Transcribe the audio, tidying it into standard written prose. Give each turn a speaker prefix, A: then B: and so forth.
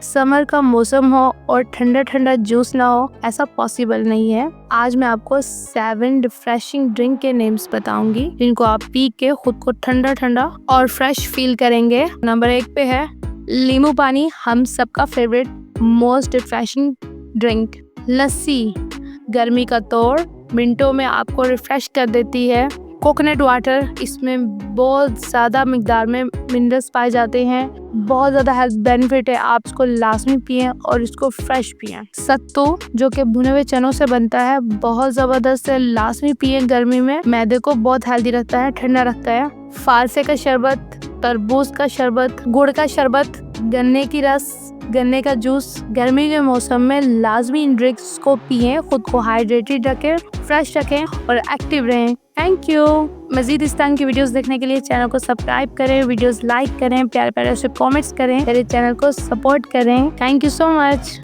A: Summer का मौसम हो और ठंडा ठंडा जूस ना हो, ऐसा पॉसिबल नहीं है। आज मैं आपको 7 रिफ्रेशिंग ड्रिंक के नेम्स बताऊंगी जिनको आप पी के खुद को ठंडा ठंडा और फ्रेश फील करेंगे। नंबर 1 पे है नींबू पानी, हम सबका फेवरेट मोस्ट रिफ्रेशिंग ड्रिंक। लस्सी गर्मी का तोड़, मिनटों में आपको रिफ्रेश कर देती है। कोकोनट वाटर, इसमें बहुत ज़्यादा मिकदार में मिनरल्स पाए जाते हैं, बहुत ज़्यादा हेल्थ बेनिफिट है, आप इसको लाजमी पिएं और इसको फ्रेश पिएं। सत्तू जो कि भुने हुए चनों से बनता है, बहुत ज़बरदस्त है, लाजमी पिएं गर्मी में, मैदे को बहुत हेल्दी रखता है, ठंडा रखता है। फालसे का शरबत, तरबूज का शरबत, गुड़ का शरबत, गन्ने की रस, गन्ने का जूस, गर्मी के मौसम में लाजमी इन ड्रिंक्स को पिएं, खुद को हाइड्रेटेड रखें, फ्रेश रखें और एक्टिव रहें। Thank you. मजीद इस तरह की वीडियोस देखने के लिए चैनल को सब्सक्राइब करें, वीडियोस लाइक करें, प्यारे प्यारे से कमेंट्स करें, मेरे चैनल को सपोर्ट करें। Thank you so much.